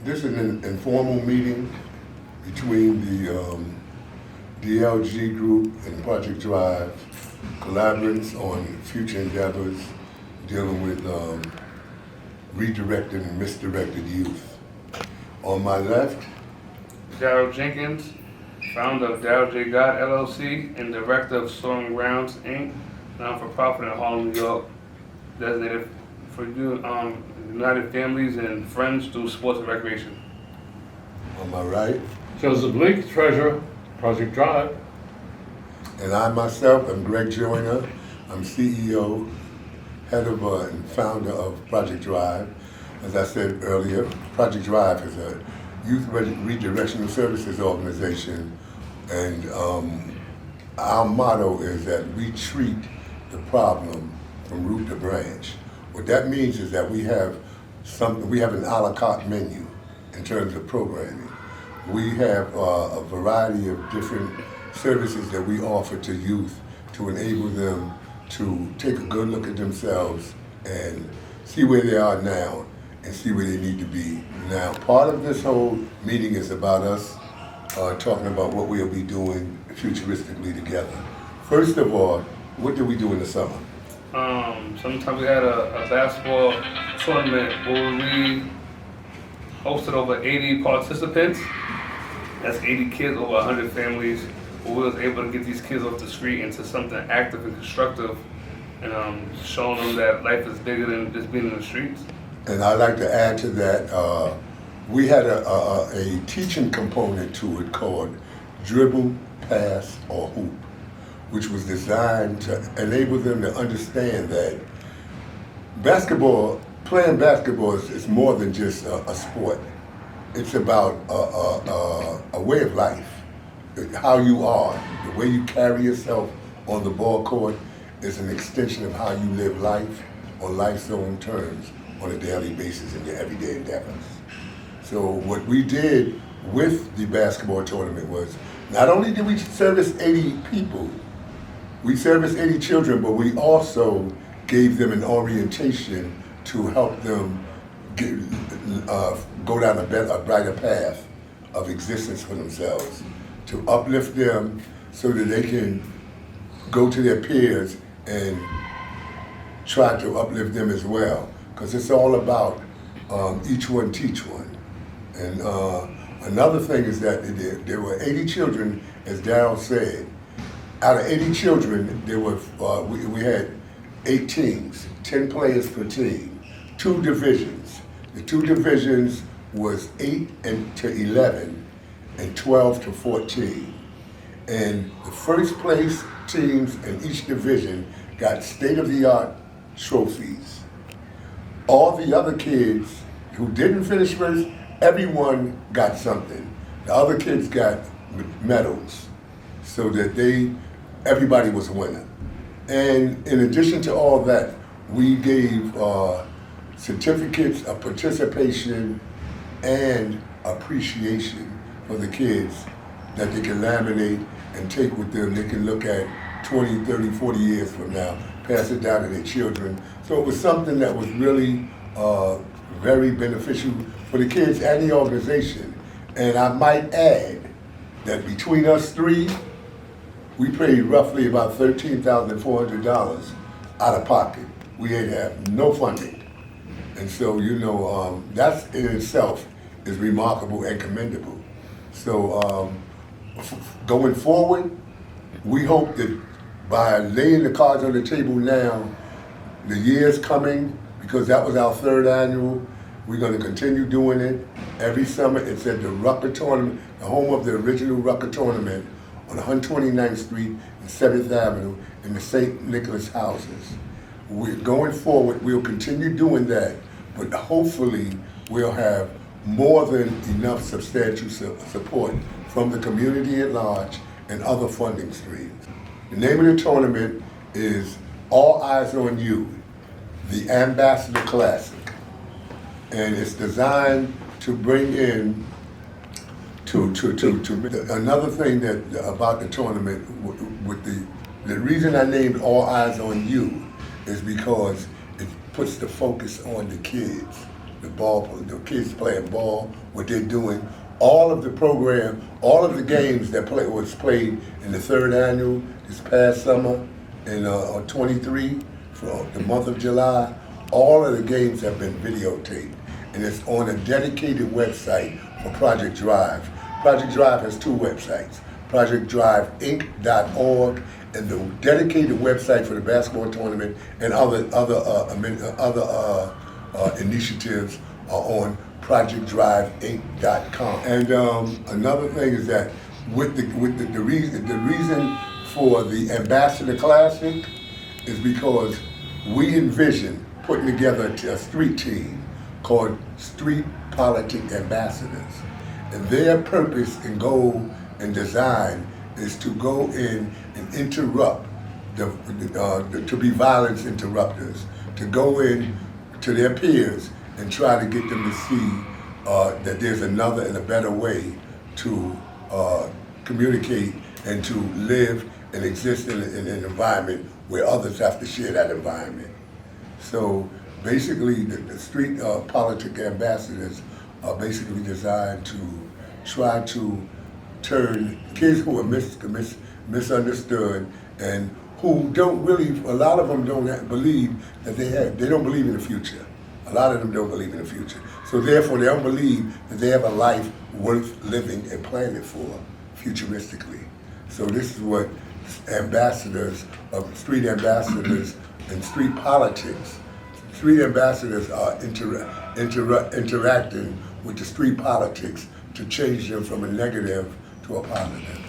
This is an informal meeting between the DLG Group and Project Drive, collaborating on future endeavors dealing with redirected and misdirected youth. On my left, Darrell Jenkins, founder of Darrell J. God LLC and director of Soaring Grounds Inc., non-for-profit in Harlem, New York, designated for United Families and Friends through sports and recreation. on my right, Joseph Leake, Treasurer, Project Drive. and I myself am Greg Joyner. I'm CEO, head of and founder of Project Drive. As I said earlier, Project Drive is a youth redirectional services organization, and our motto is that we treat the problem from root to branch. What that means is that we have an a la carte menu in terms of programming. We have a variety of different services that we offer to youth to enable them to take a good look at themselves and see where they are now and see where they need to be now. Part of this whole meeting is about us talking about what we'll be doing futuristically together. First of all, what do we do in the summer? Sometimes we had a basketball tournament where we hosted over 80 participants. That's 80 kids, over 100 families. Where we was able to get these kids off the street into something active and constructive, and showing them that life is bigger than just being in the streets. And I'd like to add to that, we had a teaching component to it called Dribble, Pass, or Hoop, which was designed to enable them to understand that playing basketball is more than just a sport. It's about a way of life. How you are, the way you carry yourself on the ball court is an extension of how you live life on life's own terms on a daily basis in your everyday endeavors. So what we did with the basketball tournament was, not only did we service 80 people, we serviced 80 children, but we also gave them an orientation to help them go down a brighter path of existence for themselves, to uplift them so that they can go to their peers and try to uplift them as well. Because it's all about each one teach one. And another thing is that there were 80 children, as Darrell said. Out of 80 children, we had 8 teams, 10 players per team, 2 divisions. The 2 divisions was 8 to 11 and 12 to 14. And the first place teams in each division got state-of-the-art trophies. All the other kids who didn't finish first, everyone got something. The other kids got medals so that everybody was a winner. And in addition to all that, we gave certificates of participation and appreciation for the kids that they can laminate and take with them. They can look at 20, 30, 40 years from now, pass it down to their children. So it was something that was really very beneficial for the kids and the organization. And I might add that between us 3, we paid roughly about $13,400 out of pocket. We ain't have no funding. And so, that in itself is remarkable and commendable. So going forward, we hope that by laying the cards on the table now, the years coming, because that was our 3rd annual, we're going to continue doing it every summer. It's at the Rucker Tournament, the home of the original Rucker Tournament on 129th Street and 7th Avenue in the St. Nicholas houses. We're going forward, we'll continue doing that, but hopefully we'll have more than enough substantial support from the community at large and other funding streams. The name of the tournament is All Eyes on You, the Ambassador Classic. And it's designed to bring in another thing that about the tournament with the reason I named All Eyes on You is because it puts the focus on the kids the kids playing ball, what they're doing, all of the program, all of the games that was played in the third annual this past summer in 23 for the month of July, all of the games have been videotaped, and it's on a dedicated website for Project Drive. Project Drive has two websites, projectdriveinc.org and the dedicated website for the basketball tournament and other initiatives are on projectdriveinc.com. And another thing is that the reason for the Ambassador Classic is because we envision putting together a street team called Street Politic Ambassadors. And their purpose and goal and design is to go in and interrupt, to be violence interrupters, to go in to their peers and try to get them to see that there's another and a better way to communicate and to live and exist in an environment where others have to share that environment. So basically, the street politic ambassadors are basically designed to try to turn kids who are misunderstood and who don't really, a lot of them don't believe that they don't believe in the future. A lot of them don't believe in the future. So therefore, they don't believe that they have a life worth living and planning for futuristically. So this is what ambassadors, street ambassadors and street politics, street ambassadors are interacting with the street politics to change them from a negative to a positive.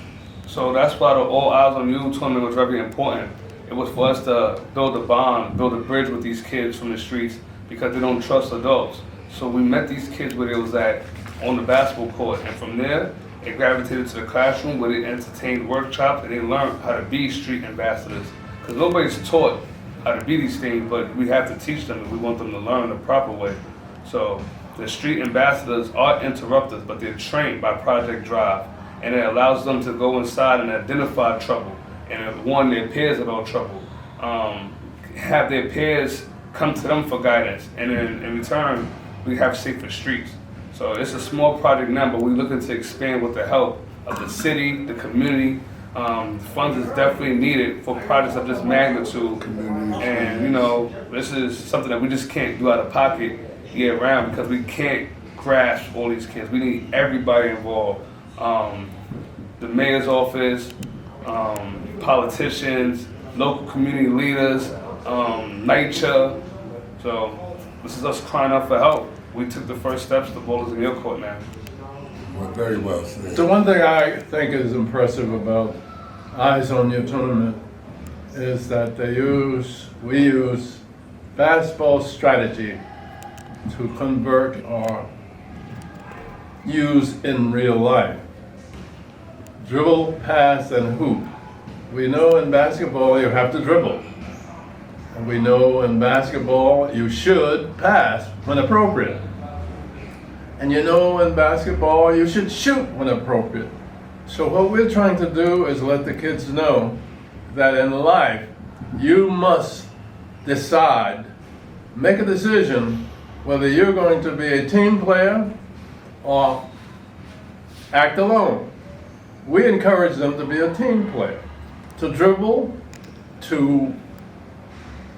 So that's why the All Eyes on You tournament was very important. It was for us to build a bond, build a bridge with these kids from the streets because they don't trust adults. So we met these kids where they was at on the basketball court, and from there, it gravitated to the classroom where they entertained workshops and they learned how to be street ambassadors. Because nobody's taught how to be these things, but we have to teach them and we want them to learn the proper way. So the street ambassadors are interrupters, but they're trained by Project Drive. And it allows them to go inside and identify trouble and warn their peers about trouble. Have their peers come to them for guidance, and then in return, we have safer streets. So it's a small project now, but we're looking to expand with the help of the city, the community. Funds is definitely needed for projects of this magnitude. And you know, this is something that we just can't do out of pocket year round because we can't grasp all these kids. We need everybody involved. The mayor's office, politicians, local community leaders, NYCHA. So this is us crying out for help. We took the first steps. The ball is in your court now. Well, very well said. So one thing I think is impressive about Eyes on You tournament is that we use basketball strategy to convert or use in real life. Dribble, pass, and hoop. We know in basketball you have to dribble. And we know in basketball you should pass when appropriate. And you know in basketball you should shoot when appropriate. So what we're trying to do is let the kids know that in life you must decide, make a decision whether you're going to be a team player or act alone. We encourage them to be a team player, to dribble, to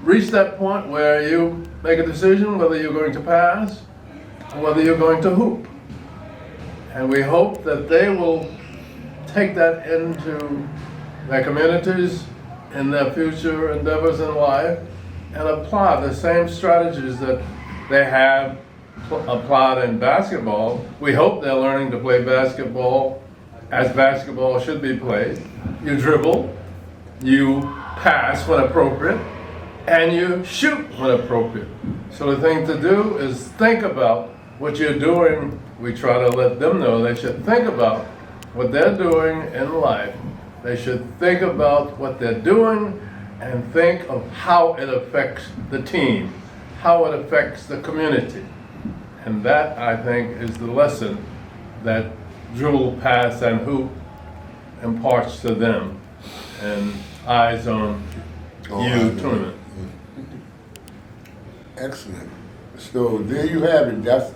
reach that point where you make a decision whether you're going to pass or whether you're going to hoop. And we hope that they will take that into their communities, in their future endeavors in life, and apply the same strategies that they have applied in basketball. We hope they're learning to play basketball as basketball should be played. You dribble, you pass when appropriate, and you shoot when appropriate. So the thing to do is think about what you're doing. We try to let them know they should think about what they're doing in life. They should think about what they're doing and think of how it affects the team, how it affects the community. And that, I think, is the lesson that dribble, pass, and hoop imparts to them. And Eyes on You tournament. Excellent. So there you have it. That's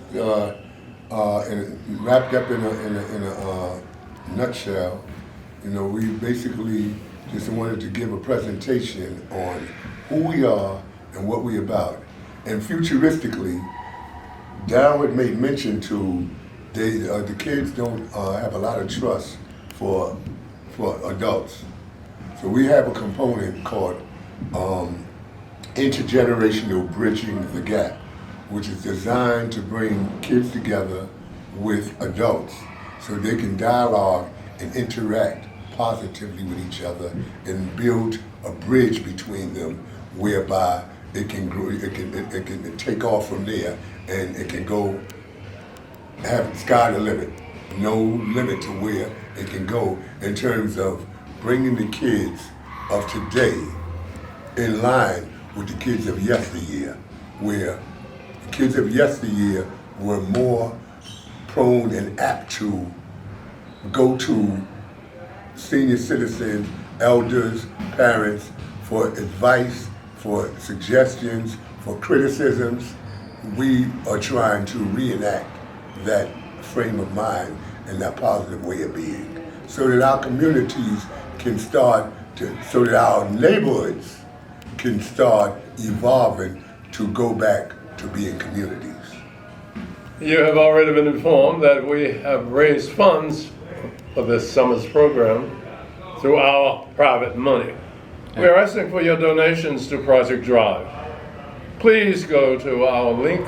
wrapped up in a nutshell. You know, we basically just wanted to give a presentation on who we are and what we about. And futuristically, Darwood made mention to the kids don't have a lot of trust for adults. So we have a component called intergenerational bridging the gap, which is designed to bring kids together with adults so they can dialogue and interact positively with each other and build a bridge between them whereby it can grow, it can take off from there, and it can go have sky the limit, no limit to where it can go in terms of bringing the kids of today in line with the kids of yesteryear, where the kids of yesteryear were more prone and apt to go to senior citizens, elders, parents for advice, for suggestions, for criticisms. We are trying to reenact that frame of mind and that positive way of being so that our communities can start to, so that our neighborhoods can start evolving to go back to being communities. You have already been informed that we have raised funds for this summer's program through our private money. We are asking for your donations to Project Drive. Please go to our link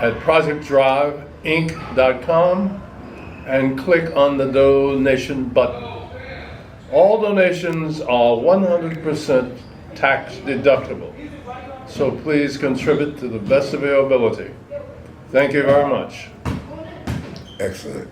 at projectdriveinc.com and click on the donation button. All donations are 100% tax deductible, so please contribute to the best of your ability. Thank you very much. Excellent.